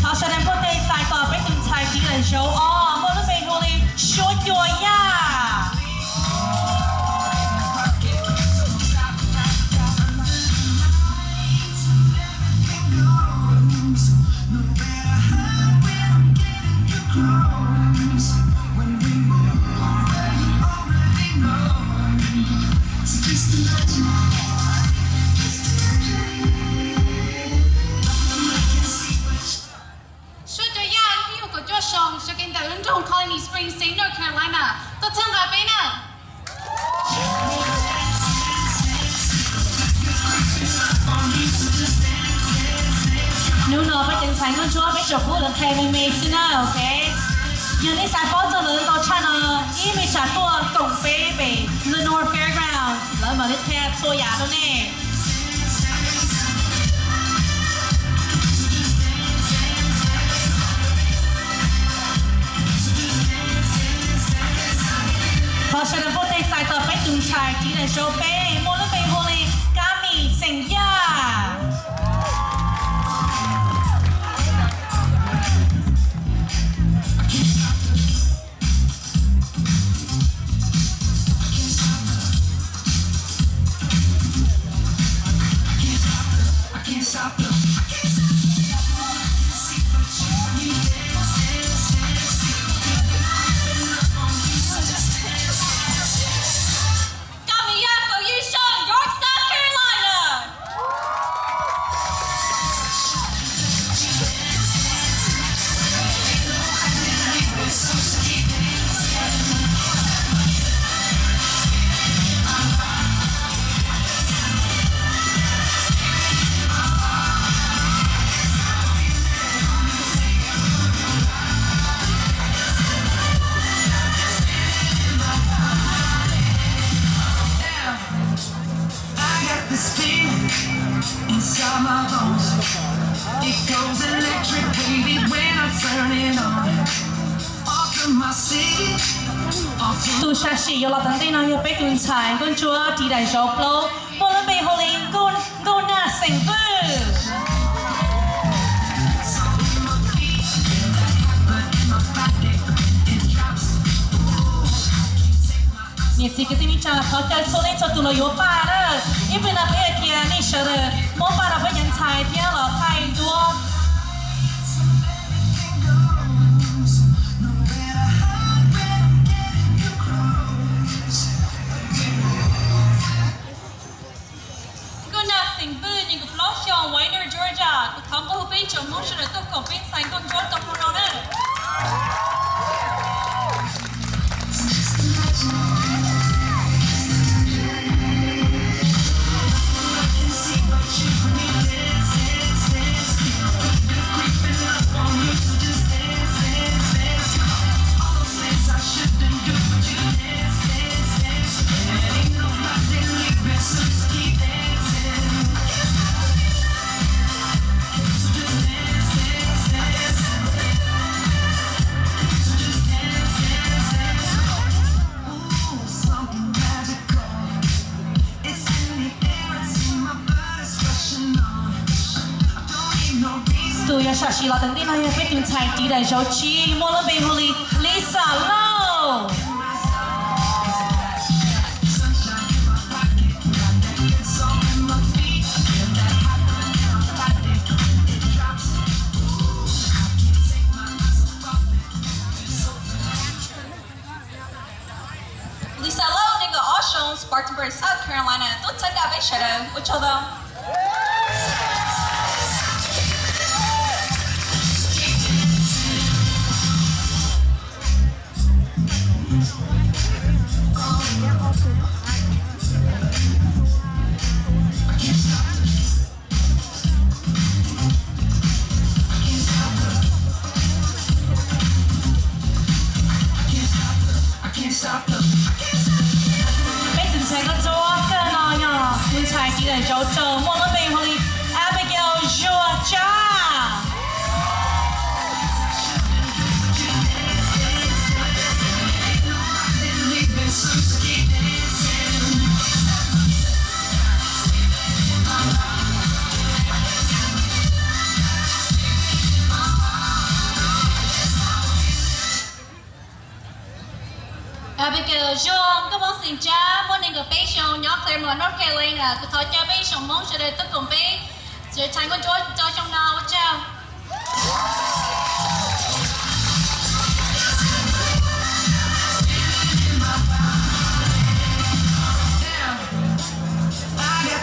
好，小人不得再ต่อไปถึงชายที่人showอ๋อโมเลเบโฮลีโชว์ตัวย่าColony Springs, State, North Carolina. Totanga, Bena. หนูหนอไปถึงชายคนชั่วไปจบพูดแล้วแทนในเมซิน่าโอเคอย่างนี้สายฟ้าจะเลยต่อชาเนอร์ยี่มีจัดตัวกงเป๊ะไปเลนอร์เฟร์กราวด์แล้วมาเล่นแทบตัวยาตัวนี้พอฉันพูดในใจต่อไปถึงชายที่ในโชว์เป้โมเลเบโฮลีกามีเซ็งย่าตูชาชียอลตันเต้นอยไปกุนชายกุนชัวที่ได้โชว์โปรโมเลเบโฮลิงกุนกุนน่าเซ็งบื้อนี่สิกตินิจาเขาจะโซเล่จตุลโยปาเด้ออีเป็นอะไรเกียนี่เชื่อเด้อโมปาราพยัญชายเที่ยวหล่อไทยตัวไว้ในจอร์เจียเขาก็เป็นจอมมอชตัวของเป็นสายคอนโทรลตัวของเราเนี่ยตูยาชาชีลาตันตินายไปถึงชายที่ได้โชว์ชีโมเลเบโฮลีลิซาโลLisa Lowe, nigga, all shown, Spartanburg, South Carolina. Don't take that big shadow. What y'all though? Stop them. ที่ได้โจโจโมเลเบโฮลีแอบิเกลจอร์จา Abigail John có món xin cha muốn nên cái bé xong nhóc thêm mà North Carolina cứ thôi cho bé xong món sẽ được tất cùng bé sẽ thành con chúa cho trong nào chào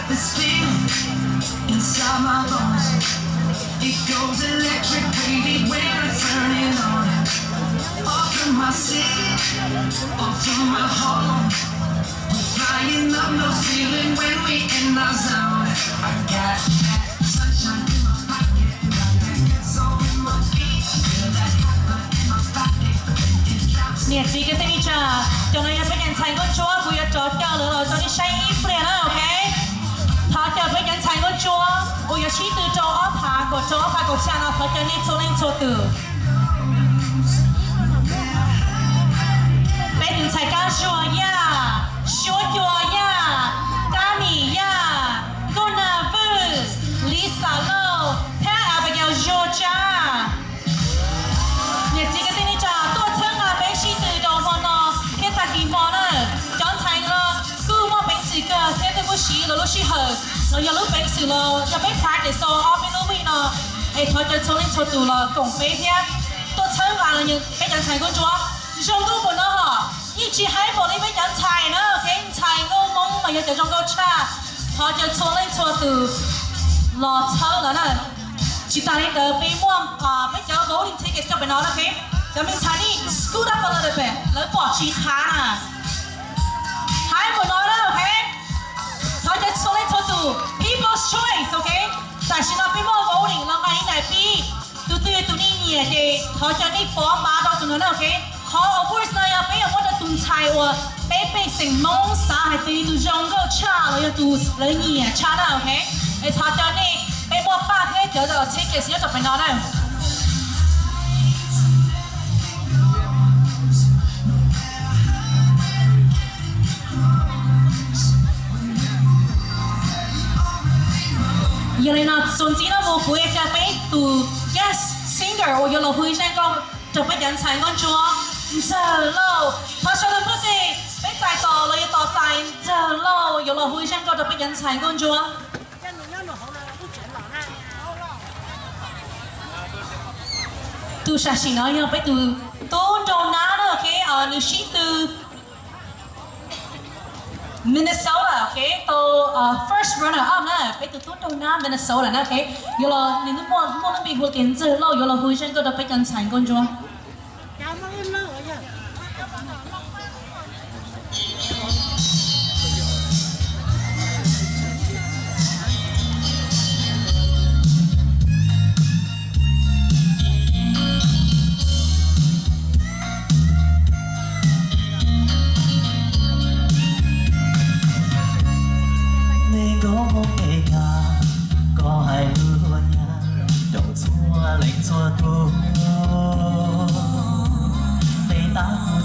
This feeling inside my bones, it goes electric wavy when I turn it on. Off from my city, off to my home. We're flying up no ceiling when we in our zone. I got that sunshine in my pocket, got that soul in my feet, feel that hot in my body. It drops. เนี่ยจีกันที่นี่จ้าเจ้าหน้าที่เป็นชายคนชั่วคุยกับจอดเจ้าเลยเจ้าที่ใช้อีเปลี่ยนแล้วโอเค他就俾人踩個桌，我有黐到咗一下個桌，一下個車啊，佢就呢錯拎錯到。俾人踩家說呀，說咗呀，家米呀，個那夫，Lisa 咯，睇下俾佢做咋。你自己啲咋，多聽下俾黐到咗可能，佢打電話啦，講踩咯。cái cái bữa xí rồi lúc xí hở rồi giờ lúc bệnh xí rồi giờ bệnh phát để so ở bên lúc bên nó ấy thôi cho số lên số tù là cùng bé thế tôi chơi vào là những bé nhận tài con chúa trong lúc của nó họ ý chí hai bộ đi bé nhận tài nữa cái tài ngô mông mà giờ cho trong câu cha thôi cho số lên số tù lò chơi là nè chỉ ta đi tới bé mua bé cháu bố đi take it cho bên nó là cái cho mình tài đi scoot up a little bit lấy bỏ chỉ khá nè hai bộ nó đó okเขาจะโซเลตตู people's choice โอเคแต่ฉันเอา people voting แล้วไงไหนพี่ตัวนี้เนี่ยเด็กเขาจะได้ฟ้องมาตอนตรงนั้นโอเคเขาเอาพูดสไนเอาไปเอาว่าจะตุ้งชายว่าไปสิ่งมองสาให้ตีดูจงก็ชาแล้วยังดูเลยเนี่ยชาได้โอเคไอ้เขาจะนี่ไปบอกป้าให้เดี๋ยวจะเช็คเกสเดี๋ยวจะไปนอนได้有人呢，总之呢，我不会就俾讀 yes singer，我有落去聲歌就俾人踩安咗，唔知咯，他上到不地俾在度，你要度在唔知咯，有落去聲歌就俾人踩安咗。讀啥事呢？要俾讀多到哪了 ？OK， 你是讀。Minnesota, okay, to first runner up na, phải từ tốt đầu na Minnesota na, okay, giờ là những cái món nó bị hụt tiền giờ lâu, giờ là hồi sinh có được phải nhận sản con chưa?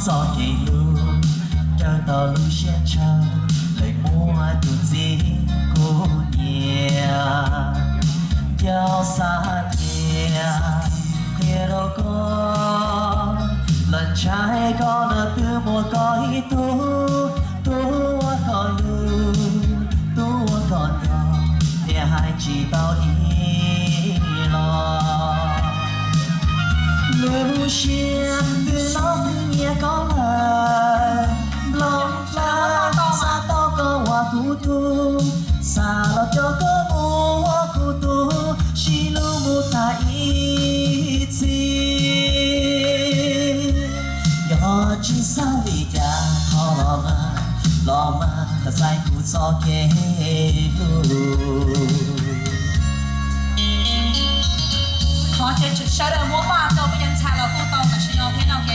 gió kỳ lưu chờ tàu lưu xe chờ lời mua từ gì cô nhẹ giao xa nhẹ kia đâu có lần trái có nợ từ một cõi tu còn lưu tu còn nhỏ thì hai chỉ tao ý lo lưu xe từ nó nhẹ có lời lòng la xa to có hoa tu xa lo cho có hoa tu chỉ lưu một ta ý chi nhỏ chỉ sao vì cha họ lo mà ta sai tu so kê lưu ขอเชิญชุดเชิดมัวป้าตัวไปยังชายเราพูดต่อกับชิโนเพนโอเค